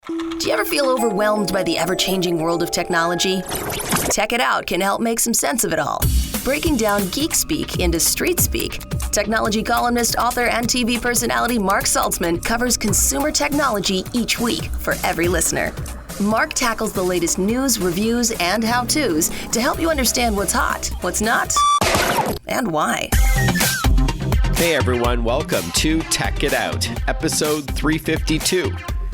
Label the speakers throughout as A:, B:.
A: Do you ever feel overwhelmed by the ever-changing world of technology? Tech It Out can help make some sense of it all. Breaking down geek speak into street speak, technology columnist, author, and TV personality Mark Saltzman covers consumer technology each week for every listener. Mark tackles the latest news, reviews, and how-tos to help you understand what's hot, what's not, and why.
B: Hey everyone, welcome to Tech It Out, episode 352.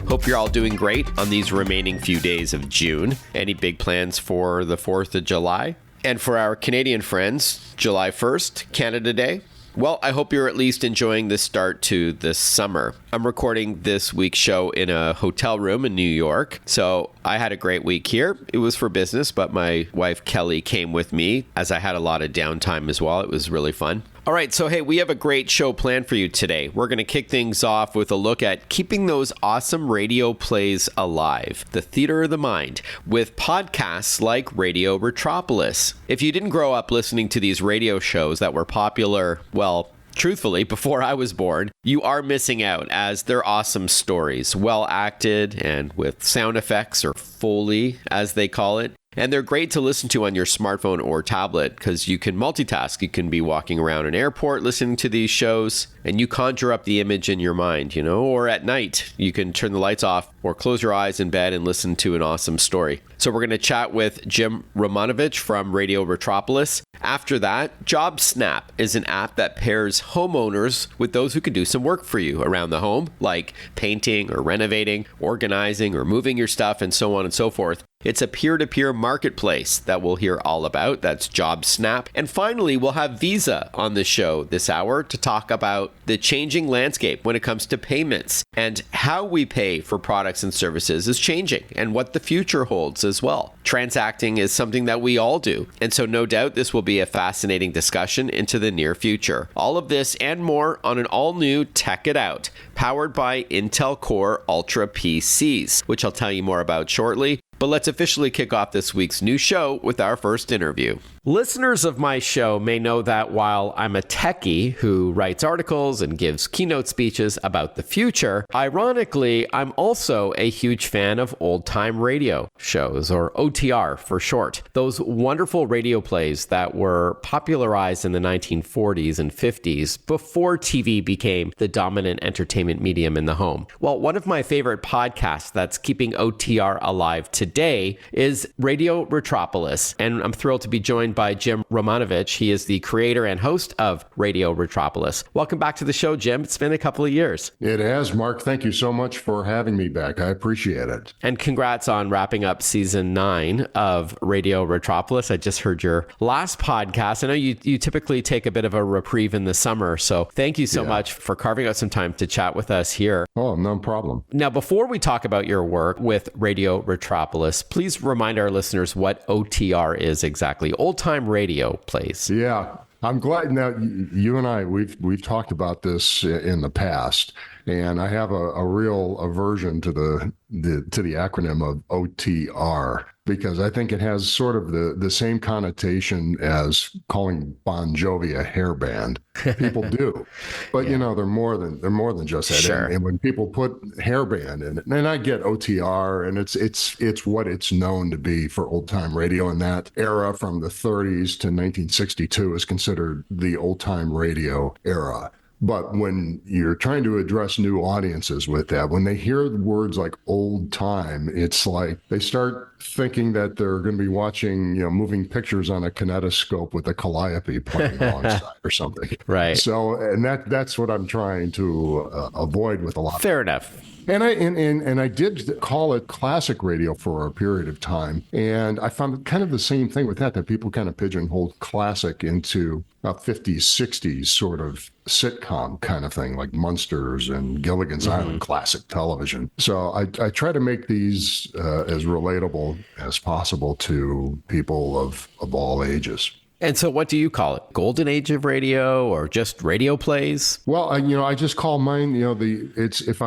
B: Hope you're all doing great on these remaining few days of June. Any big plans for the 4th of July? And for our Canadian friends, July 1st, Canada Day. Well, I hope you're at least enjoying the start to the summer. I'm recording this week's show in a hotel room in New York, so I had a great week here. It was for business, but my wife Kelly came with me as I had a lot of downtime as well. It was really fun. All right, so hey, we have a great show planned for you today. We're going to kick things off with a look at keeping those awesome radio plays alive, the theater of the mind, with podcasts like Radio Retropolis. If you didn't grow up listening to these radio shows that were popular, well, truthfully, before I was born, you are missing out, as they're awesome stories, well acted and with sound effects, or Foley as they call it. And they're great to listen to on your smartphone or tablet because you can multitask. You can be walking around an airport listening to these shows, and you conjure up the image in your mind, you know, or at night you can turn the lights off or close your eyes in bed and listen to an awesome story. So we're going to chat with Jim Romanovich from Radio Retropolis. After that, JobSnap is an app that pairs homeowners with those who can do some work for you around the home, like painting or renovating, organizing or moving your stuff, and so on and so forth. It's a peer-to-peer marketplace that we'll hear all about. That's JobSnap. And finally, we'll have Visa on the show this hour to talk about the changing landscape when it comes to payments and how we pay for products and services is changing and what the future holds as well. Transacting is something that we all do. And so no doubt this will be a fascinating discussion into the near future. All of this and more on an all-new Tech It Out, powered by Intel Core Ultra PCs, which I'll tell you more about shortly. But let's officially kick off this week's new show with our first interview. Listeners of my show may know that while I'm a techie who writes articles and gives keynote speeches about the future, ironically, I'm also a huge fan of old-time radio shows, or OTR for short. Those wonderful radio plays that were popularized in the 1940s and 50s before TV became the dominant entertainment medium in the home. Well, one of my favorite podcasts that's keeping OTR alive today is Radio Retropolis, and I'm thrilled to be joined by Jim Romanovich. He is the creator and host of Radio Retropolis. Welcome back to the show, Jim. It's been a couple of years.
C: It has, Mark. Thank you so much for having me back. I appreciate it.
B: And congrats on wrapping up season 9 of Radio Retropolis. I just heard your last podcast. I know you typically take a bit of a reprieve in the summer, so thank you so much for carving out some time to chat with us here.
C: Oh, no problem.
B: Now, before we talk about your work with Radio Retropolis, please remind our listeners what OTR is exactly. Old-time radio plays.
C: Yeah, I'm glad. Now, you and I, we've talked about this in the past, and I have a real aversion to the acronym of OTR, because I think it has sort of the same connotation as calling Bon Jovi a hair band. People do, but you know, they're more than just that.
B: Sure.
C: And when people put hair band in it, and I get OTR, and it's what it's known to be for old time radio. And that era from the 30s to 1962 is considered the old time radio era. But when you're trying to address new audiences with that, when they hear words like old time, it's like they start thinking that they're going to be watching, you know, moving pictures on a kinetoscope with a calliope playing alongside or something.
B: Right.
C: So, and that's what I'm trying to avoid with a lot.
B: Fair enough.
C: And I did call it classic radio for a period of time. And I found kind of the same thing with that people kind of pigeonholed classic into a 50s, 60s sort of sitcom kind of thing, like Munsters and Gilligan's Island classic television. So I try to make these as relatable as possible to people of all ages.
B: And so what do you call it? Golden age of radio, or just radio plays?
C: Well, I just call mine, if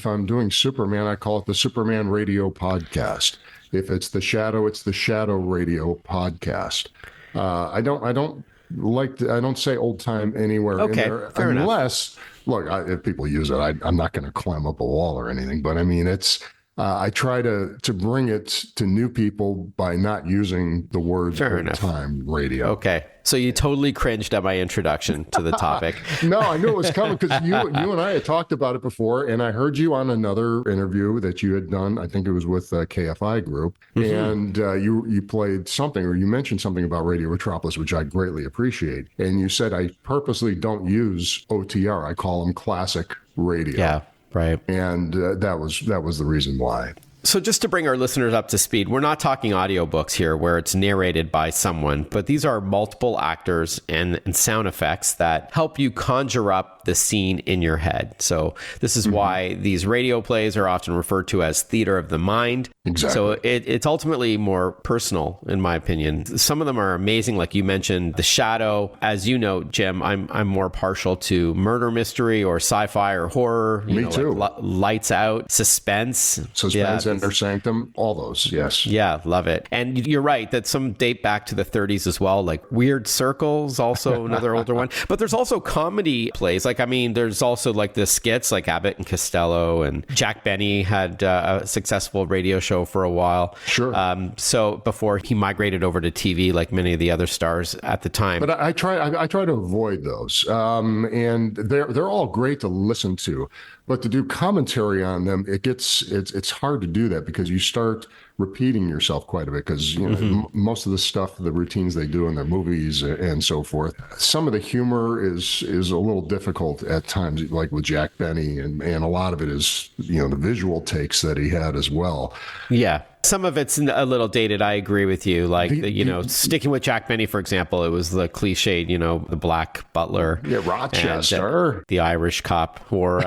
C: I'm doing Superman, I call it the Superman Radio Podcast. If it's the Shadow, it's the Shadow Radio Podcast. I don't say old time anywhere in there.
B: Fair
C: unless, enough. Look, if people use it, I'm not going to climb up a wall or anything, but I mean, I try to bring it to new people by not using the words old-time radio.
B: Okay. So you totally cringed at my introduction to the topic.
C: No, I knew it was coming because you and I had talked about it before, and I heard you on another interview that you had done. I think it was with KFI Group, and you played something, or you mentioned something about Radio Retropolis, which I greatly appreciate. And you said, I purposely don't use OTR. I call them classic radio.
B: Yeah, right.
C: And that was the reason why.
B: So just to bring our listeners up to speed, we're not talking audiobooks here where it's narrated by someone, but these are multiple actors and sound effects that help you conjure up the scene in your head. So this is why these radio plays are often referred to as theater of the mind.
C: Exactly.
B: So it's ultimately more personal, in my opinion. Some of them are amazing, like you mentioned, The Shadow. As you know, Jim, I'm more partial to murder mystery or sci-fi or horror.
C: Me too.
B: Like Lights Out, suspense.
C: Inner Sanctum, all those, yes.
B: Yeah, love it. And you're right that some date back to the 30s as well, like Weird Circles, also another older one. But there's also comedy plays. Like, I mean, there's also like the skits like Abbott and Costello, and Jack Benny had a successful radio show for a while.
C: Sure.
B: So before he migrated over to TV, like many of the other stars at the time.
C: But I try to avoid those. And they're all great to listen to. But to do commentary on them, it's hard to do that because you start repeating yourself quite a bit because most of the stuff, the routines they do in their movies and so forth. Some of the humor is a little difficult at times, like with Jack Benny, and a lot of it is the visual takes that he had as well.
B: Yeah. Some of it's a little dated. I agree with you. Like, sticking with Jack Benny, for example, it was the cliched, the black butler.
C: Yeah, Rochester.
B: The Irish cop, or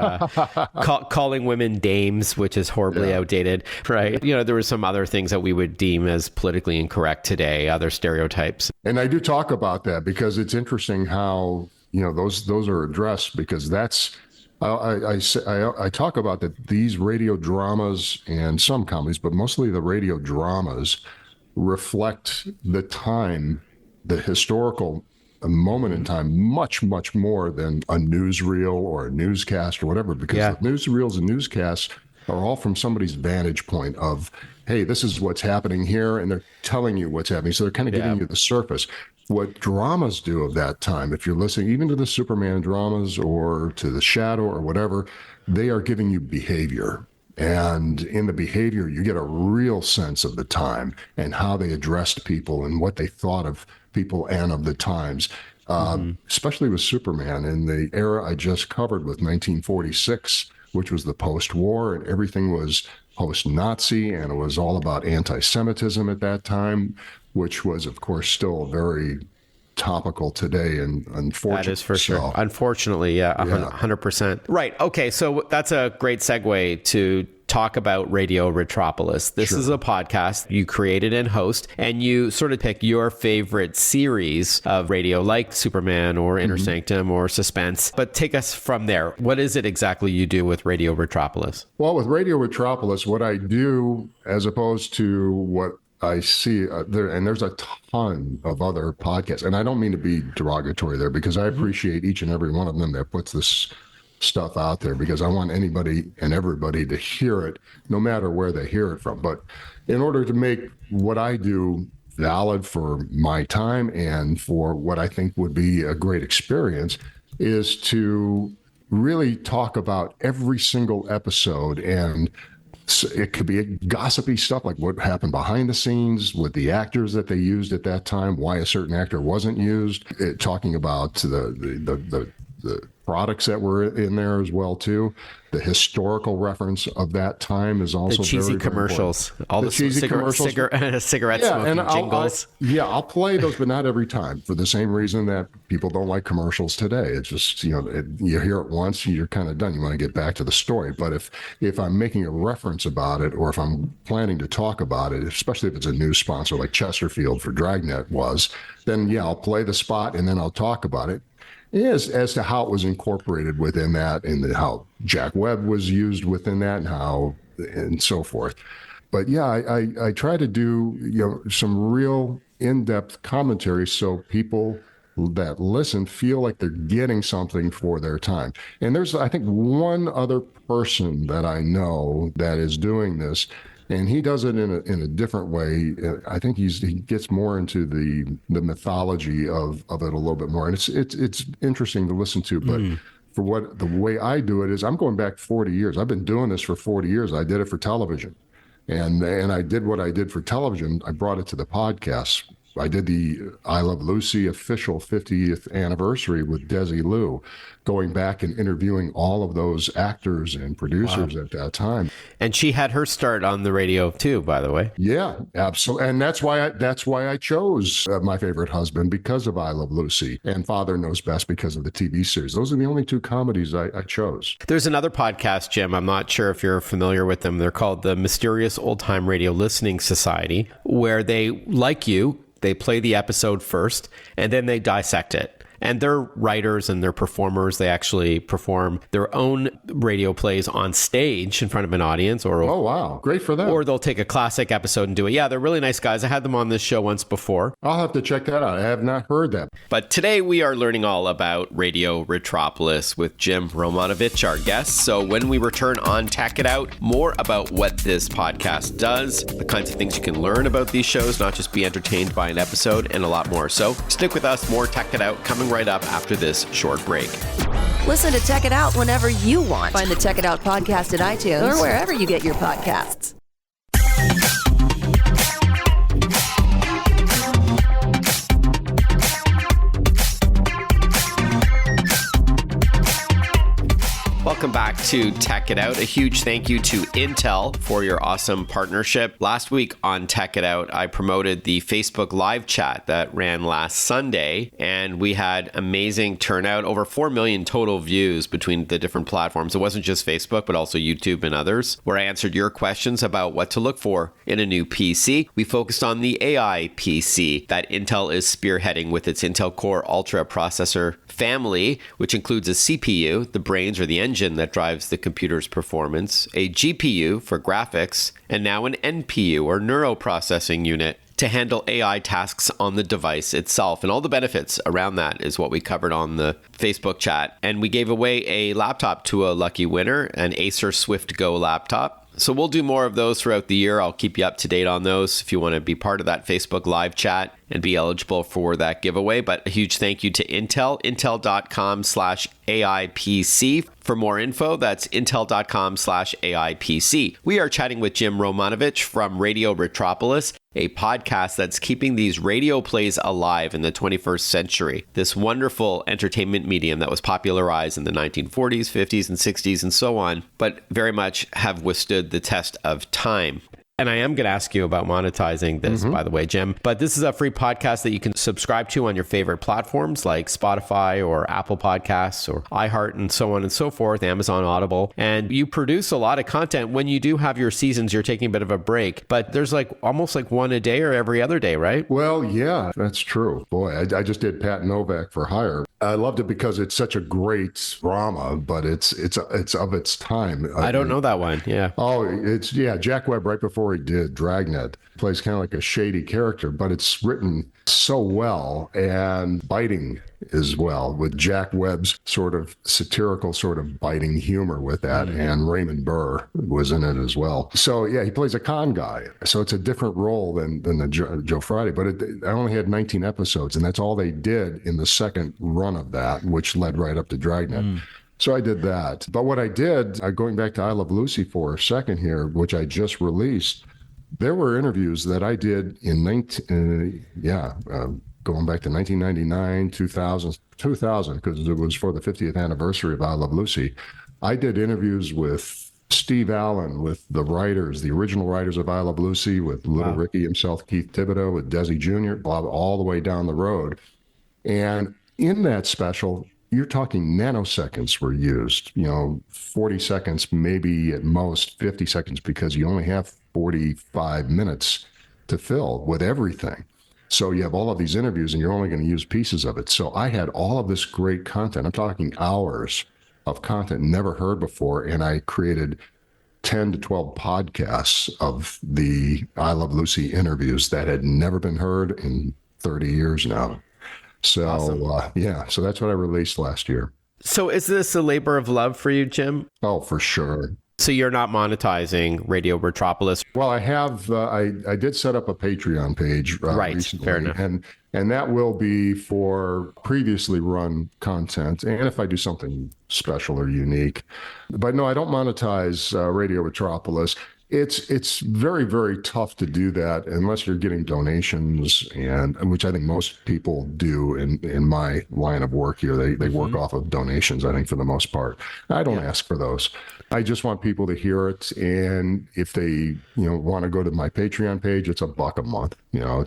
B: calling women dames, which is horribly outdated, right? There were some other things that we would deem as politically incorrect today, other stereotypes.
C: And I do talk about that because it's interesting how, those are addressed, because that's, I talk about that these radio dramas and some comedies, but mostly the radio dramas reflect the time, the historical moment in time, much, much more than a newsreel or a newscast or whatever, because the newsreels and newscasts are all from somebody's vantage point of, hey, this is what's happening here, and they're telling you what's happening. So they're kind of giving you the surface. What dramas do of that time, if you're listening even to the Superman dramas or to The Shadow or whatever, they are giving you behavior. And in the behavior, you get a real sense of the time and how they addressed people and what they thought of people and of the times, especially with Superman in the era I just covered with 1946, which was the post-war, and everything was post-Nazi, and it was all about anti-Semitism at that time, which was, of course, still very topical today, and unfortunately.
B: That is for sure. Unfortunately, 100%. Right. Okay, so that's a great segue to talk about Radio Retropolis. This is a podcast you created and host, and you sort of pick your favorite series of radio, like Superman or Inner Sanctum or Suspense. But take us from there. What is it exactly you do with Radio Retropolis?
C: Well, with Radio Retropolis, what I do, as opposed to what I see there's a ton of other podcasts, and I don't mean to be derogatory there, because I appreciate each and every one of them that puts this stuff out there, because I want anybody and everybody to hear it, no matter where they hear it from. But in order to make what I do valid for my time and for what I think would be a great experience, is to really talk about every single episode. And it could be gossipy stuff like what happened behind the scenes with the actors that they used at that time, why a certain actor wasn't used, talking about the products that were in there as well too. The historical reference of that time is also
B: the cheesy
C: very,
B: commercials,
C: very
B: all the cheesy commercials, cigarette smoking jingles.
C: I'll play those, but not every time, for the same reason that people don't like commercials today. It's just, you hear it once, you're kind of done. You want to get back to the story. But if I'm making a reference about it, or if I'm planning to talk about it, especially if it's a new sponsor like Chesterfield for Dragnet was, then I'll play the spot and then I'll talk about it. As to how it was incorporated within that, and how Jack Webb was used within that, and so forth. But I try to do some real in-depth commentary, so people that listen feel like they're getting something for their time. And there's, I think, one other person that I know that is doing this, and he does it in a different way. I think he gets more into the mythology of it a little bit more, and it's interesting to listen to. But for the way I do it is, I'm going back 40 years. I've been doing this for 40 years. I did it for television, and I did what I did for television. I brought it to the podcast. I did the I Love Lucy official 50th anniversary with Desi Liu, going back and interviewing all of those actors and producers at that time.
B: And she had her start on the radio too, by the way.
C: Yeah, absolutely. And that's why I chose My Favorite Husband, because of I Love Lucy, and Father Knows Best because of the TV series. Those are the only two comedies I chose.
B: There's another podcast, Jim. I'm not sure if you're familiar with them. They're called the Mysterious Old Time Radio Listening Society, where they, like you, they play the episode first and then they dissect it. And they're writers and they're performers. They actually perform their own radio plays on stage in front of an audience.
C: Oh, wow. Great for them.
B: Or they'll take a classic episode and do it. Yeah, they're really nice guys. I had them on this show once before.
C: I'll have to check that out. I have not heard that.
B: But today we are learning all about Radio Retropolis with Jim Romanovich, our guest. So when we return on Tech It Out, more about what this podcast does, the kinds of things you can learn about these shows, not just be entertained by an episode, and a lot more. So stick with us. More Tech It Out coming right up after this short break.
A: Listen to Tech It Out whenever you want. Find the Tech It Out podcast at iTunes or wherever you get your podcasts.
B: Welcome back to Tech It Out. A huge thank you to Intel for your awesome partnership. Last week on Tech It Out, I promoted the Facebook live chat that ran last Sunday, and we had amazing turnout, over 4 million total views between the different platforms. It wasn't just Facebook, but also YouTube and others, where I answered your questions about what to look for in a new PC. We focused on the AI PC that Intel is spearheading with its Intel Core Ultra processor family, which includes a CPU, the brains or the engine that drives the computer's performance, a GPU for graphics, and now an NPU or neural processing unit to handle AI tasks on the device itself. And all the benefits around that is what we covered on the Facebook chat. And we gave away a laptop to a lucky winner, an Acer Swift Go laptop. So we'll do more of those throughout the year. I'll keep you up to date on those if you want to be part of that Facebook live chat and be eligible for that giveaway. But a huge thank you to Intel, intel.com/AIPC. For more info, that's intel.com/AIPC. We are chatting with Jim Romanovich from Radio Retropolis, a podcast that's keeping these radio plays alive in the 21st century. This wonderful entertainment medium that was popularized in the 1940s, 50s, and 60s, and so on, but very much have withstood the test of time. And I am going to ask you about monetizing this, by the way, Jim. But this is a free podcast that you can subscribe to on your favorite platforms like Spotify or Apple Podcasts or iHeart and so on and so forth, Amazon Audible. And you produce a lot of content. When you do have your seasons, you're taking a bit of a break. But there's almost one a day or every other day, right?
C: Well, yeah, that's true. Boy, I just did Pat Novak for Hire. I loved it because it's such a great drama, but it's of its time.
B: I don't know that one. Yeah.
C: Oh, Jack Webb right before he did Dragnet plays kind of like a shady character, but it's written so well and biting as well, with Jack Webb's sort of satirical, sort of biting humor with that. And Raymond Burr was in it as well. So yeah, he plays a con guy. So it's a different role than the Joe Friday, but I only had 19 episodes, and that's all they did in the second run of that, which led right up to Dragnet. So I did that. But what I did, going back to I Love Lucy for a second here, which I just released, there were interviews that I did in going back to 1999, 2000, because it was for the 50th anniversary of I Love Lucy. I did interviews with Steve Allen, with the writers, the original writers of I Love Lucy, with Little Ricky himself, Keith Thibodeau, with Desi Jr., all the way down the road. And in that special, you're talking nanoseconds were used, 40 seconds, maybe at most 50 seconds, because you only have 45 minutes to fill with everything. So you have all of these interviews and you're only going to use pieces of it. So I had all of this great content. I'm talking hours of content never heard before. And I created 10 to 12 podcasts of the I Love Lucy interviews that had never been heard in 30 years now. So,
B: Awesome.
C: so that's what I released last year.
B: So is this a labor of love for you, Jim?
C: Oh, for sure.
B: So you're not monetizing Radio Retropolis?
C: Well, I have. I did set up a Patreon page recently,
B: fair enough.
C: And that will be for previously run content, and if I do something special or unique. But no, I don't monetize Radio Retropolis. It's very, very tough to do that unless you're getting donations, and which I think most people do in my line of work here. They work off of donations, I think, for the most part. I don't ask for those. I just want people to hear it, and if they want to go to my Patreon page, it's $1 a month.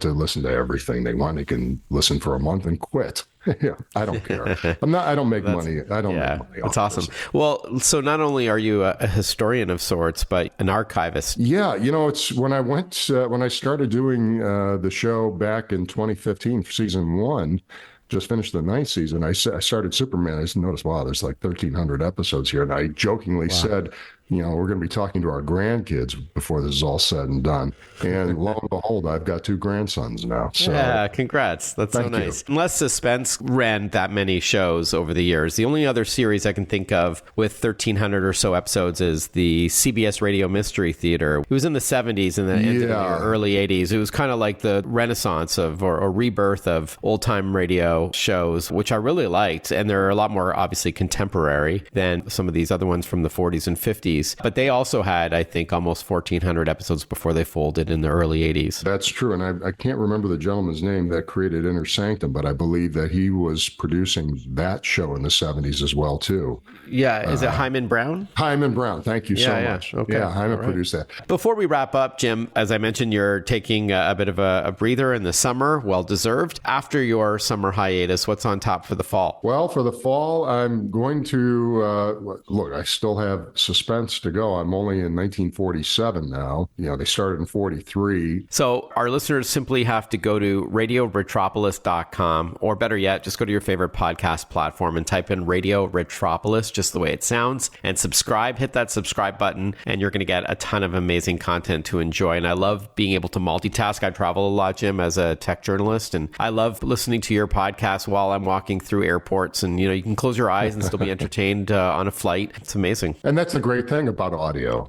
C: To listen to everything they want. They can listen for a month and quit. Yeah, I don't care. I don't make money. I don't make money.
B: That's awesome. Well, so not only are you a historian of sorts, but an archivist.
C: Yeah, it's when I started doing the show back in 2015, season 1. Just finished the 9th season. I started Superman. I just noticed, wow, there's like 1,300 episodes here. And I jokingly said, we're going to be talking to our grandkids before this is all said and done. And lo and behold, I've got 2 grandsons now. So,
B: yeah, congrats. That's so nice. Unless Suspense ran that many shows over the years, the only other series I can think of with 1,300 or so episodes is the CBS Radio Mystery Theater. It was in the 70s and then into the early 80s. It was kind of like the renaissance of or rebirth of old-time radio shows, which I really liked. And they're a lot more obviously contemporary than some of these other ones from the 40s and 50s. But they also had, I think, almost 1,400 episodes before they folded in the early 80s.
C: That's true. And I can't remember the gentleman's name that created Inner Sanctum, but I believe that he was producing that show in the 70s as well, too.
B: Yeah. Is it Hyman Brown?
C: Hyman Brown. Thank you so much.
B: Okay.
C: Yeah, Hyman produced that.
B: Before we wrap up, Jim, as I mentioned, you're taking a bit of a breather in the summer, well-deserved. After your summer hiatus, what's on top for the fall?
C: Well, for the fall, I'm going to, look, I still have Suspense to go. I'm only in 1947 now. They started in 43.
B: So our listeners simply have to go to radioretropolis.com, or better yet, just go to your favorite podcast platform and type in Radio Retropolis, just the way it sounds, and subscribe. Hit that subscribe button, and you're going to get a ton of amazing content to enjoy. And I love being able to multitask. I travel a lot, Jim, as a tech journalist, and I love listening to your podcast while I'm walking through airports. And, you can close your eyes and still be entertained on a flight. It's amazing.
C: And that's the great thing about audio,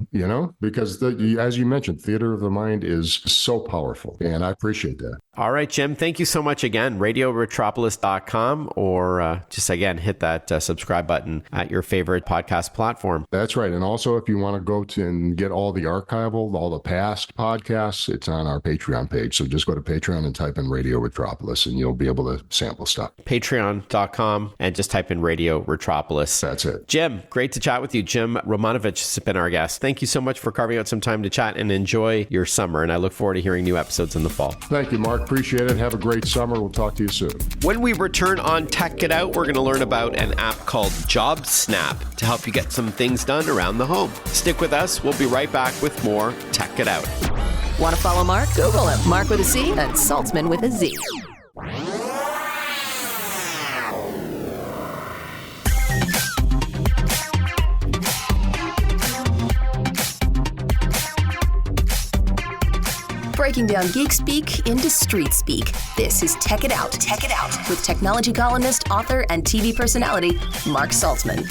C: because as you mentioned, theater of the mind is so powerful, and I appreciate that.
B: All right, Jim, thank you so much again. RadioRetropolis.com, or just again, hit that subscribe button at your favorite podcast platform.
C: That's right. And also, if you want to go to and get all the archival, all the past podcasts, it's on our Patreon page. So just go to Patreon and type in Radio Retropolis, and you'll be able to sample stuff.
B: Patreon.com, and just type in Radio Retropolis.
C: That's it.
B: Jim, great to chat with you. Jim Romanovich has been our guest. Thank you so much for carving out some time to chat, and enjoy your summer. And I look forward to hearing new episodes in the fall.
C: Thank you, Mark. Appreciate it. Have a great summer. We'll talk to you soon.
B: When we return on Tech It Out, we're going to learn about an app called JobSnap to help you get some things done around the home. Stick with us. We'll be right back with more Tech It Out.
A: Want to follow Mark? Google him. Mark with a C and Saltzman with a Z. Breaking down geek speak into street speak. This is Tech It Out. Tech It Out with technology columnist, author, and TV personality Mark Saltzman.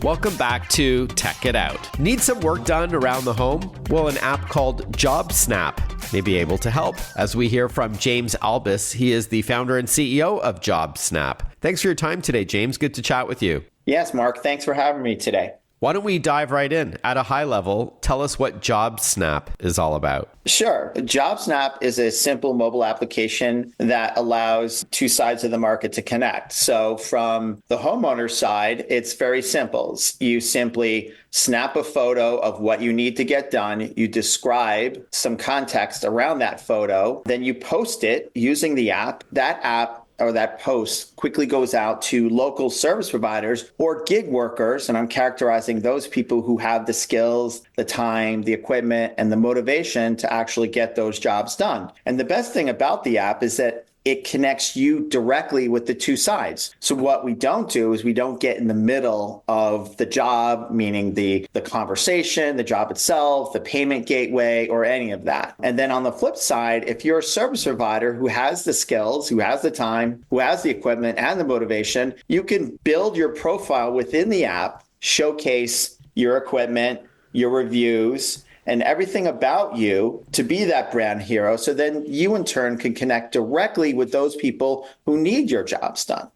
B: Welcome back to Tech It Out. Need some work done around the home? Well, an app called JobSnap may be able to help. As we hear from James Albis, he is the founder and CEO of JobSnap. Thanks for your time today, James. Good to chat with you.
D: Yes, Mark. Thanks for having me today.
B: Why don't we dive right in? At a high level, tell us what JobSnap is all about.
D: Sure. JobSnap is a simple mobile application that allows two sides of the market to connect. So from the homeowner side, it's very simple. You simply snap a photo of what you need to get done. You describe some context around that photo. Then you post it using the app. That app or that post quickly goes out to local service providers or gig workers. And I'm characterizing those people who have the skills, the time, the equipment, and the motivation to actually get those jobs done. And the best thing about the app is that it connects you directly with the two sides. So what we don't do is we don't get in the middle of the job, meaning the conversation, the job itself, the payment gateway, or any of that. And then on the flip side, if you're a service provider who has the skills, who has the time, who has the equipment and the motivation, you can build your profile within the app, showcase your equipment, your reviews, and everything about you to be that brand hero. So then you in turn can connect directly with those people who need your jobs done.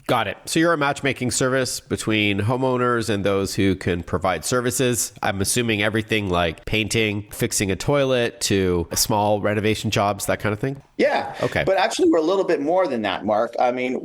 B: Got it. So you're a matchmaking service between homeowners and those who can provide services. I'm assuming everything like painting, fixing a toilet to small renovation jobs, that kind of thing?
D: Yeah.
B: Okay.
D: But actually, we're a little bit more than that, Mark. I mean,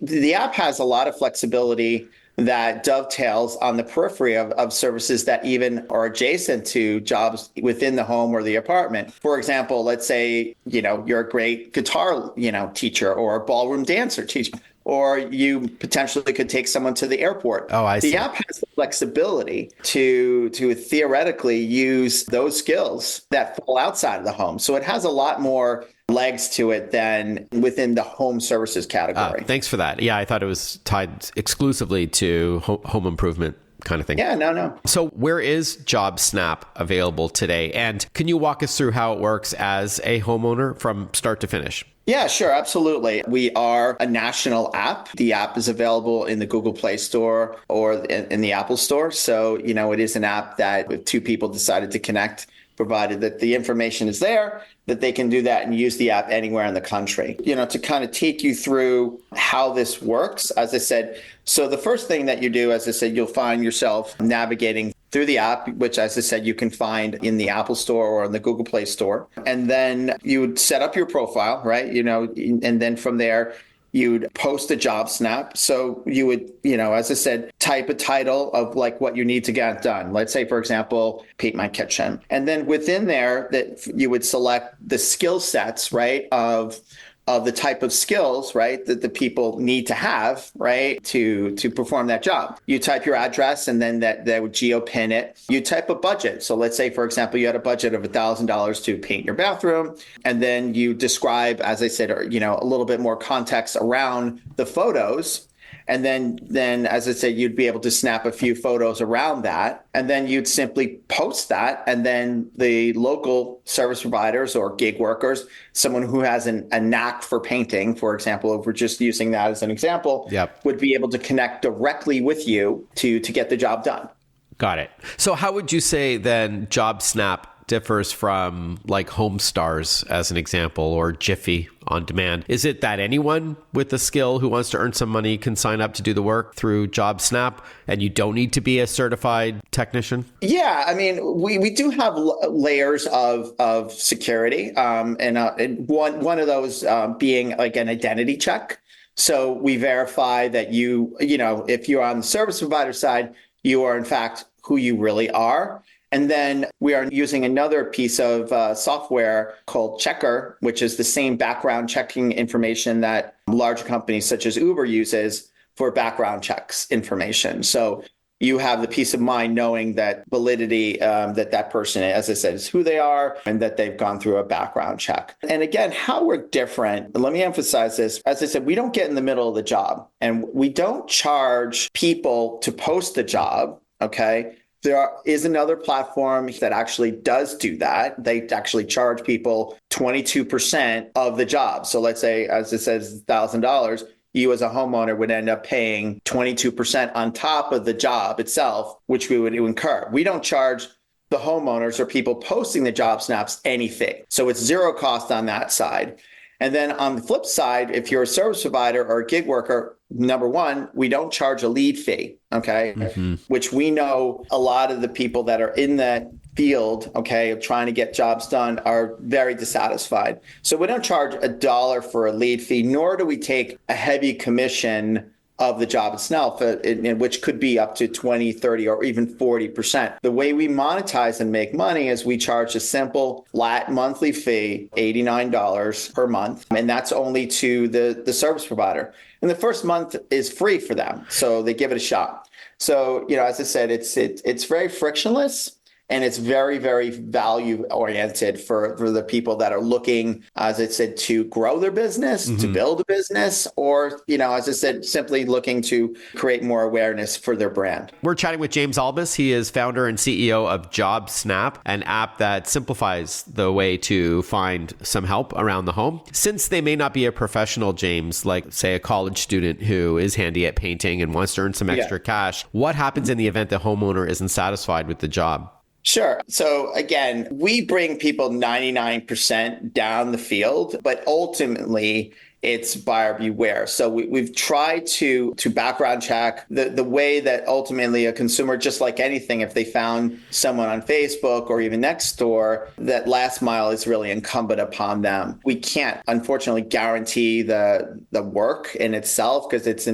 D: the app has a lot of flexibility that dovetails on the periphery of services that even are adjacent to jobs within the home or the apartment. For example, let's say, you're a great guitar, teacher or a ballroom dancer teacher, or you potentially could take someone to the airport.
B: Oh, I see.
D: The app has the flexibility to theoretically use those skills that fall outside of the home. So it has a lot more legs to it than within the home services category.
B: Thanks for that. Yeah, I thought it was tied exclusively to home improvement kind of thing.
D: Yeah, no.
B: So where is JobSnap available today? And can you walk us through how it works as a homeowner from start to finish?
D: Yeah, sure. Absolutely. We are a national app. The app is available in the Google Play Store or in the Apple Store. So, it is an app that if two people decided to connect, provided that the information is there, that they can do that and use the app anywhere in the country. To kind of take you through how this works, as I said, so the first thing that you do, as I said, you'll find yourself navigating through the app, which, as I said, you can find in the Apple Store or in the Google Play Store. And then you would set up your profile, right? And then from there, you'd post a JobSnap. So you would, as I said, type a title of like what you need to get done. Let's say, for example, paint my kitchen. And then within there that you would select the skill sets, right, of the type of skills, right, that the people need to have, right, to perform that job. You type your address and then that would geopin it. You type a budget. So let's say, for example, you had a budget of $1,000 to paint your bathroom. And then you describe, as I said, a little bit more context around the photos. And then, as I said, you'd be able to snap a few photos around that. And then you'd simply post that. And then the local service providers or gig workers, someone who has a knack for painting, for example, if we're just using that as an example, would be able to connect directly with you to get the job done.
B: Got it. So how would you say then JobSnap differs from like HomeStars as an example, or Jiffy on demand? Is it that anyone with a skill who wants to earn some money can sign up to do the work through JobSnap and you don't need to be a certified technician?
D: Yeah, I mean, we do have layers of security, and one of those being like an identity check. So we verify that if you're on the service provider side, you are in fact who you really are. And then we are using another piece of software called Checker, which is the same background checking information that large companies such as Uber uses for background checks information. So you have the peace of mind knowing that validity, that person, as I said, is who they are and that they've gone through a background check. And again, how we're different, let me emphasize this. As I said, we don't get in the middle of the job and we don't charge people to post the job, okay? There is another platform that actually does do that. They actually charge people 22% of the job. So let's say, as it says, $1,000, you as a homeowner would end up paying 22% on top of the job itself, which we would incur. We don't charge the homeowners or people posting the job snaps any fee. So it's zero cost on that side. And then on the flip side, if you're a service provider or a gig worker, number one, we don't charge a lead fee, okay? Mm-hmm. Which we know a lot of the people that are in that field, okay, of trying to get jobs done are very dissatisfied. So we don't charge $1 for a lead fee, nor do we take a heavy commission of the job itself, which could be up to 20, 30, or even 40%. The way we monetize and make money is we charge a simple flat monthly fee, $89 per month, and that's only to the service provider. And the first month is free for them, so they give it a shot. So, as I said, it's very frictionless. And it's very, very value oriented for the people that are looking, as I said, to grow their business, to build a business, or, as I said, simply looking to create more awareness for their brand.
B: We're chatting with James Albis. He is founder and CEO of JobSnap, an app that simplifies the way to find some help around the home. Since they may not be a professional, James, like say a college student who is handy at painting and wants to earn some extra cash, what happens in the event the homeowner isn't satisfied with the job?
D: Sure. So again, we bring people 99% down the field, but ultimately it's buyer beware. So we've tried to background check the way that ultimately a consumer, just like anything, if they found someone on Facebook or even next door, that last mile is really incumbent upon them. We can't, unfortunately, guarantee the work in itself because it's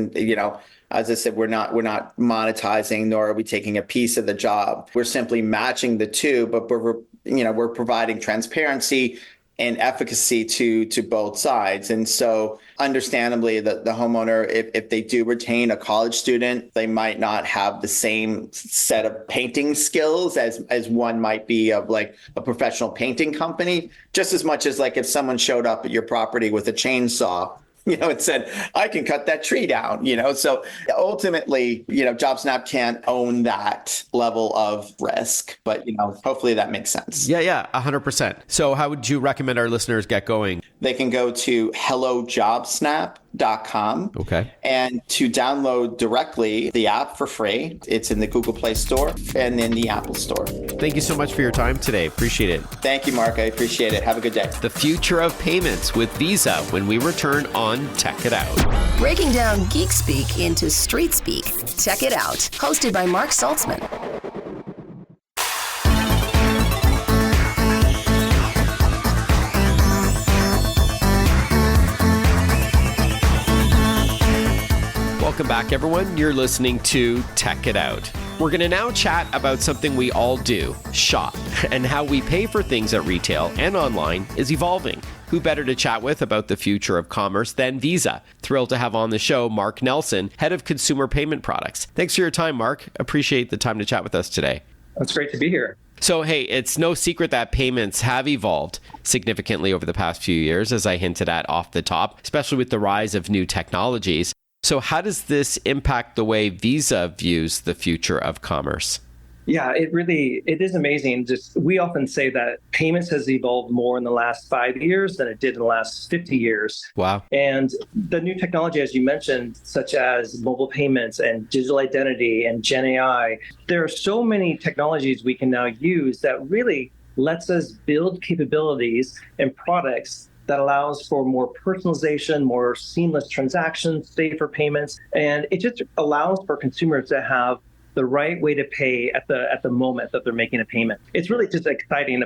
D: as I said, we're not monetizing, nor are we taking a piece of the job. We're simply matching the two, but we're providing transparency and efficacy to both sides. And so understandably, the homeowner, if they do retain a college student, they might not have the same set of painting skills as one might be of like a professional painting company, just as much as like if someone showed up at your property with a chainsaw, it said, I can cut that tree down, So ultimately, JobSnap can't own that level of risk, but, hopefully that makes sense.
B: Yeah, 100%. So how would you recommend our listeners get going?
D: They can go to hellojobsnap.com.
B: Okay.
D: And to download directly the app for free. It's in the Google Play Store and in the Apple Store.
B: Thank you so much for your time today. Appreciate it.
D: Thank you, Mark. I appreciate it. Have a good day.
B: The future of payments with Visa when we return on Tech It Out.
A: Breaking down geek speak into street speak. Tech It Out, hosted by Mark Saltzman.
B: Welcome back, everyone. You're listening to Tech It Out. We're going to now chat about something we all do, shop, and how we pay for things at retail and online is evolving. Who better to chat with about the future of commerce than Visa? Thrilled to have on the show Mark Nelsen, Head of Consumer Payment Products. Thanks for your time, Mark. Appreciate the time to chat with us today.
E: It's great to be here.
B: So, hey, it's no secret that payments have evolved significantly over the past few years, as I hinted at off the top, especially with the rise of new technologies. So how does this impact the way Visa views the future of commerce?
E: Yeah, it is amazing. We often say that payments has evolved more in the last 5 years than it did in the last 50 years.
B: Wow.
E: And the new technology, as you mentioned, such as mobile payments and digital identity and Gen AI, there are so many technologies we can now use that really lets us build capabilities and products that allows for more personalization, more seamless transactions, safer payments, and it just allows for consumers to have the right way to pay at the moment that they're making a payment. It's really just exciting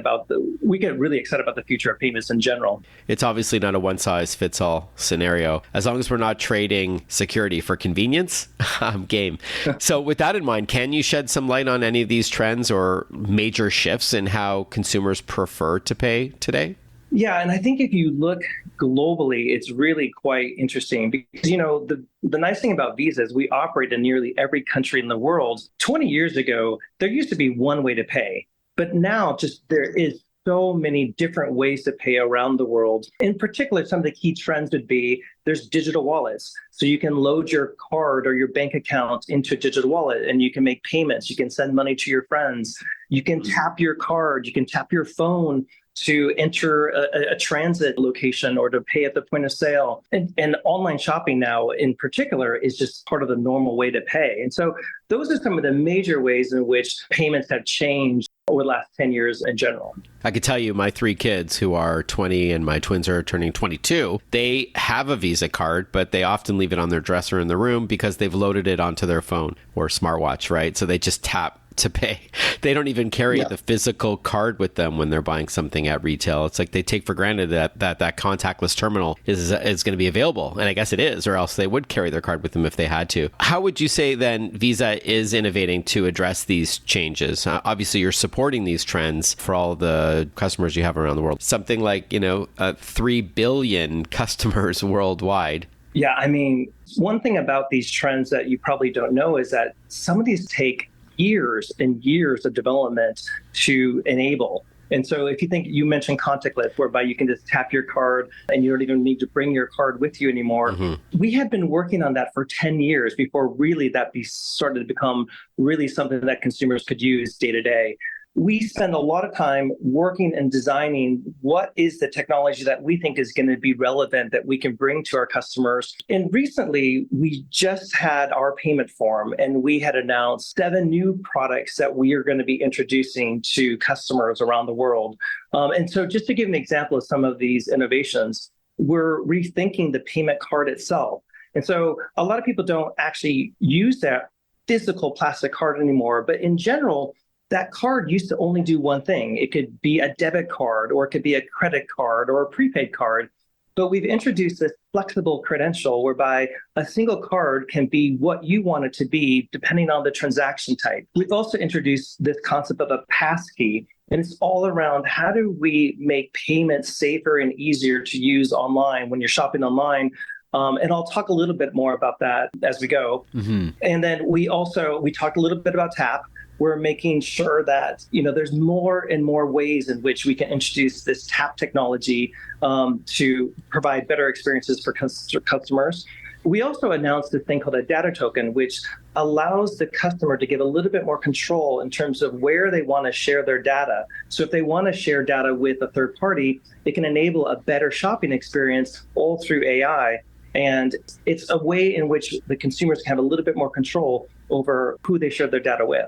E: we get really excited about the future of payments in general.
B: It's obviously not a one-size-fits-all scenario. As long as we're not trading security for convenience, I'm game. So with that in mind, can you shed some light on any of these trends or major shifts in how consumers prefer to pay today?
E: Yeah, and I think if you look globally, it's really quite interesting because, the nice thing about Visa is we operate in nearly every country in the world. 20 years ago, there used to be one way to pay, but now there is so many different ways to pay around the world. In particular, some of the key trends would be there's digital wallets. So you can load your card or your bank account into a digital wallet and you can make payments. You can send money to your friends. You can tap your card. You can tap your phone to enter a transit location or to pay at the point of sale. And online shopping now in particular is just part of the normal way to pay. And so those are some of the major ways in which payments have changed over the last 10 years in general.
B: I could tell you my 3 kids who are 20 and my twins are turning 22, they have a Visa card, but they often leave it on their dresser in the room because they've loaded it onto their phone or smartwatch, right? So they just tap to pay. They don't even carry the physical card with them when they're buying something at retail. It's like they take for granted that contactless terminal is going to be available. And I guess it is, or else they would carry their card with them if they had to. How would you say then Visa is innovating to address these changes? Obviously, you're supporting these trends for all the customers you have around the world. Something like, 3 billion customers worldwide.
E: Yeah, I mean, one thing about these trends that you probably don't know is that some of these take years and years of development to enable. And so if you think, you mentioned contactless, whereby you can just tap your card and you don't even need to bring your card with you anymore. Mm-hmm. We had been working on that for 10 years before really that started to become really something that consumers could use day to day. We spend a lot of time working and designing what is the technology that we think is going to be relevant that we can bring to our customers. And recently, we just had our payment forum, and we had announced 7 new products that we are going to be introducing to customers around the world. And so just to give an example of some of these innovations, we're rethinking the payment card itself. And so a lot of people don't actually use that physical plastic card anymore, but in general, that card used to only do one thing. It could be a debit card, or it could be a credit card or a prepaid card. But we've introduced this flexible credential whereby a single card can be what you want it to be depending on the transaction type. We've also introduced this concept of a passkey, and it's all around how do we make payments safer and easier to use online when you're shopping online. And I'll talk a little bit more about that as we go. Mm-hmm. And then we talked a little bit about Tap. We're making sure that, there's more and more ways in which we can introduce this Tap technology to provide better experiences for customers. We also announced this thing called a data token, which allows the customer to get a little bit more control in terms of where they want to share their data. So if they want to share data with a third party, it can enable a better shopping experience all through AI. And it's a way in which the consumers can have a little bit more control over who they share their data with.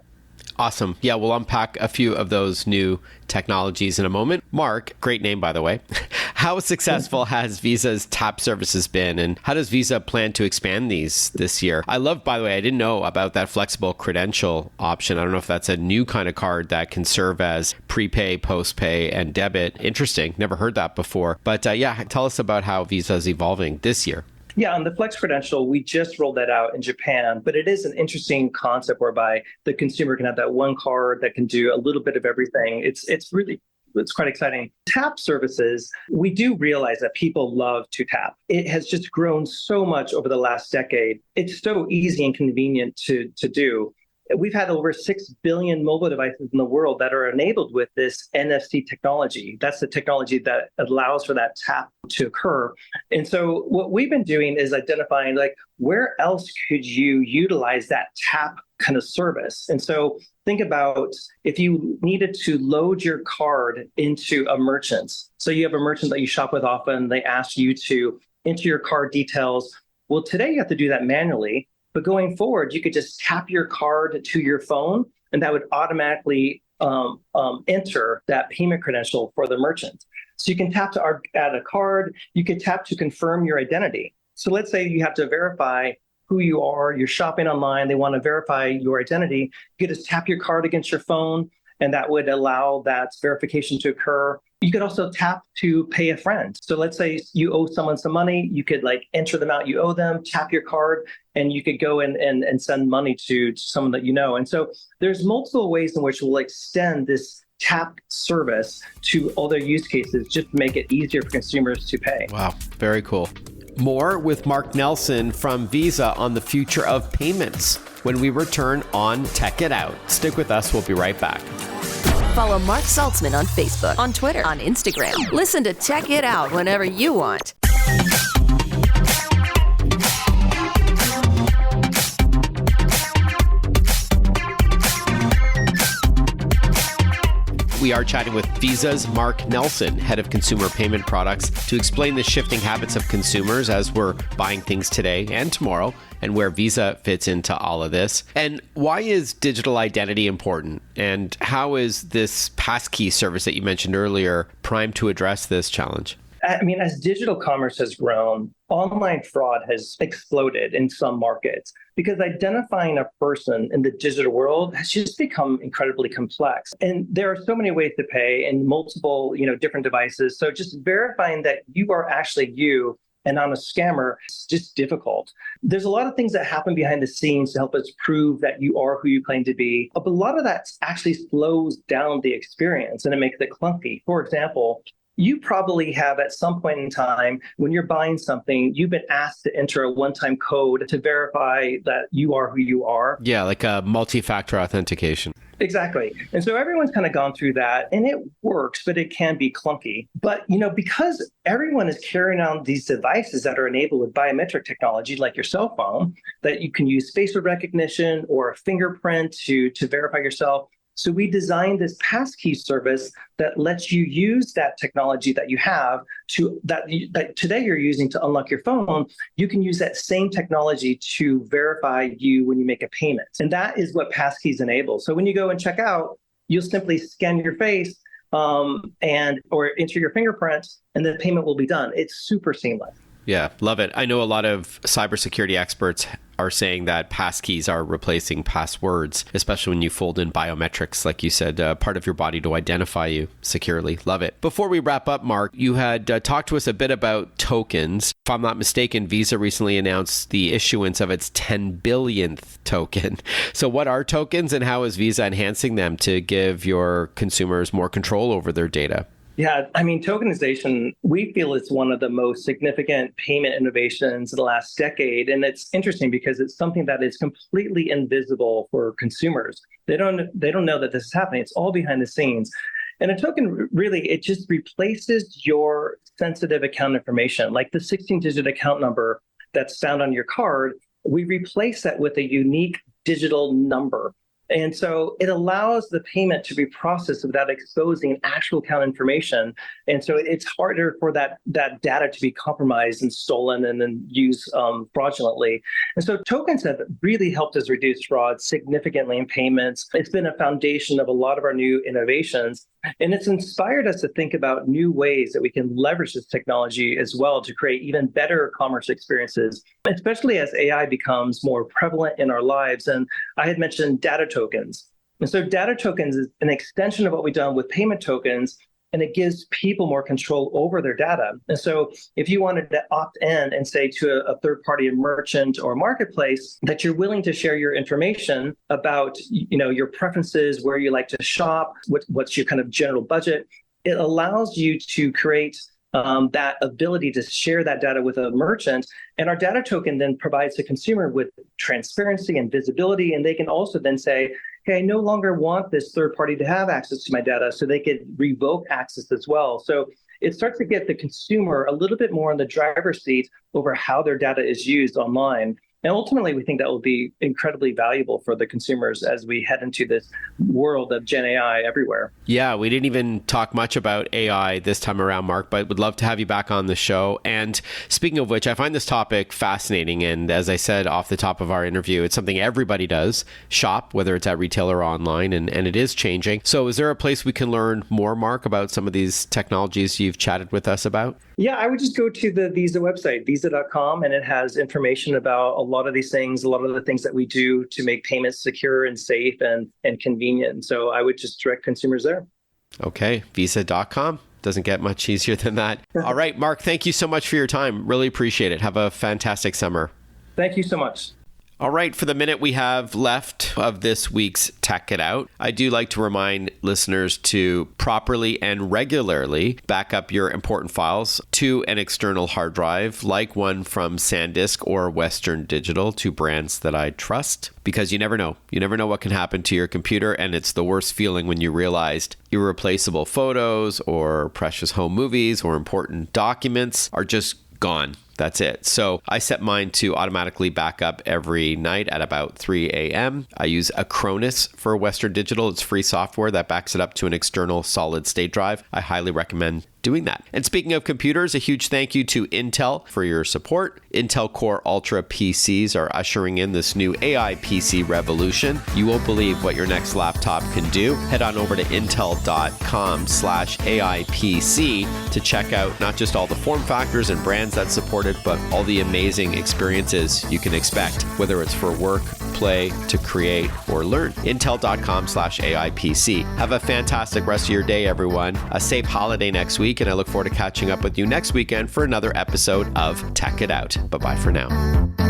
B: Awesome. Yeah, we'll unpack a few of those new technologies in a moment. Mark, great name, by the way. How successful has Visa's Tap services been, and how does Visa plan to expand these this year? I love, by the way, I didn't know about that flexible credential option. I don't know if that's a new kind of card that can serve as prepay, postpay, and debit. Interesting. Never heard that before. But tell us about how Visa is evolving this year.
E: Yeah, on the Flex Credential, we just rolled that out in Japan, but it is an interesting concept whereby the consumer can have that one card that can do a little bit of everything. It's quite exciting. Tap services, we do realize that people love to tap. It has just grown so much over the last decade. It's so easy and convenient to do. We've had over 6 billion mobile devices in the world that are enabled with this NFC technology. That's the technology that allows for that tap to occur. And so what we've been doing is identifying where else could you utilize that tap kind of service? And so think about if you needed to load your card into a merchant. So you have a merchant that you shop with often, they ask you to enter your card details. Well, today you have to do that manually. But going forward, you could just tap your card to your phone, and that would automatically enter that payment credential for the merchant. So you can tap to add a card. You can tap to confirm your identity. So let's say you have to verify who you are. You're shopping online. They want to verify your identity. You could just tap your card against your phone, and that would allow that verification to occur. You could also tap to pay a friend. So let's say you owe someone some money. You could enter the amount you owe them, tap your card, and you could go and send money to someone that you know. And so there's multiple ways in which we'll extend this tap service to other use cases just to make it easier for consumers to pay.
B: Wow, very cool. More with Mark Nelsen from Visa on the future of payments when we return on Tech It Out. Stick with us. We'll be right back.
A: Follow Mark Saltzman on Facebook, on Twitter, on Instagram. Listen to Tech It Out whenever you want.
B: We are chatting with Visa's Mark Nelsen, head of consumer payment products, to explain the shifting habits of consumers as we're buying things today and tomorrow, and where Visa fits into all of this. And why is digital identity important? And how is this passkey service that you mentioned earlier primed to address this challenge?
E: I mean, as digital commerce has grown, online fraud has exploded in some markets because identifying a person in the digital world has just become incredibly complex. And there are so many ways to pay in multiple, different devices. So just verifying that you are actually you and not a scammer is just difficult. There's a lot of things that happen behind the scenes to help us prove that you are who you claim to be. But a lot of that actually slows down the experience and it makes it clunky. For example, you probably have at some point in time, when you're buying something, you've been asked to enter a one-time code to verify that you are who you are.
B: Yeah, like a multi-factor authentication.
E: Exactly. And so everyone's kind of gone through that, and it works, but it can be clunky. But, because everyone is carrying on these devices that are enabled with biometric technology, like your cell phone, that you can use facial recognition or a fingerprint to verify yourself. So we designed this passkey service that lets you use that technology that you have that today you're using to unlock your phone. You can use that same technology to verify you when you make a payment. And that is what passkeys enable. So when you go and check out, you'll simply scan your face or enter your fingerprint, and the payment will be done. It's super seamless.
B: Yeah, love it. I know a lot of cybersecurity experts are saying that passkeys are replacing passwords, especially when you fold in biometrics, like you said, part of your body to identify you securely. Love it. Before we wrap up, Mark, you had talked to us a bit about tokens. If I'm not mistaken, Visa recently announced the issuance of its 10 billionth token. So what are tokens, and how is Visa enhancing them to give your consumers more control over their data?
E: Yeah, tokenization, we feel it's one of the most significant payment innovations in the last decade. And it's interesting because it's something that is completely invisible for consumers. They don't know that this is happening. It's all behind the scenes. And a token, really, it just replaces your sensitive account information, like the 16-digit account number that's found on your card. We replace that with a unique digital number. And so it allows the payment to be processed without exposing actual account information. And so it's harder for that data to be compromised and stolen and then used fraudulently. And so tokens have really helped us reduce fraud significantly in payments. It's been a foundation of a lot of our new innovations. And it's inspired us to think about new ways that we can leverage this technology as well to create even better commerce experiences, especially as AI becomes more prevalent in our lives. And I had mentioned data tokens. And so data tokens is an extension of what we've done with payment tokens, and it gives people more control over their data. And so if you wanted to opt in and say to a third party, a merchant or marketplace, that you're willing to share your information about, your preferences, where you like to shop, what's your kind of general budget, it allows you to create that ability to share that data with a merchant. And our data token then provides the consumer with transparency and visibility. And they can also then say, hey, I no longer want this third party to have access to my data, so they could revoke access as well. So it starts to get the consumer a little bit more in the driver's seat over how their data is used online. And ultimately, we think that will be incredibly valuable for the consumers as we head into this world of Gen AI everywhere.
B: Yeah, we didn't even talk much about AI this time around, Mark, but would love to have you back on the show. And speaking of which, I find this topic fascinating. And as I said off the top of our interview, it's something everybody does, shop, whether it's at retail or online, and it is changing. So is there a place we can learn more, Mark, about some of these technologies you've chatted with us about?
E: Yeah, I would just go to the Visa website, visa.com, and it has information about a lot of these things, a lot of the things that we do to make payments secure and safe and convenient. So I would just direct consumers there. Okay,
B: visa.com. Doesn't get much easier than that. All right, Mark, thank you so much for your time. Really appreciate it. Have a fantastic summer.
E: Thank you so much.
B: All right, for the minute we have left of this week's Tech It Out, I do like to remind listeners to properly and regularly back up your important files to an external hard drive, like one from SanDisk or Western Digital, two brands that I trust, because you never know. You never know what can happen to your computer, and it's the worst feeling when you realized irreplaceable photos or precious home movies or important documents are just gone. That's it. So I set mine to automatically back up every night at about 3 a.m. I use Acronis for Western Digital. It's free software that backs it up to an external solid state drive. I highly recommend doing that. And speaking of computers, a huge thank you to Intel for your support. Intel Core Ultra PCs are ushering in this new AI PC revolution. You won't believe what your next laptop can do. Head on over to intel.com/AIPC to check out not just all the form factors and brands that support it, but all the amazing experiences you can expect, whether it's for work, play, to create, or learn. Intel.com/AIPC. Have a fantastic rest of your day, everyone. A safe holiday next week, and I look forward to catching up with you next weekend for another episode of Tech It Out. Bye-bye for now.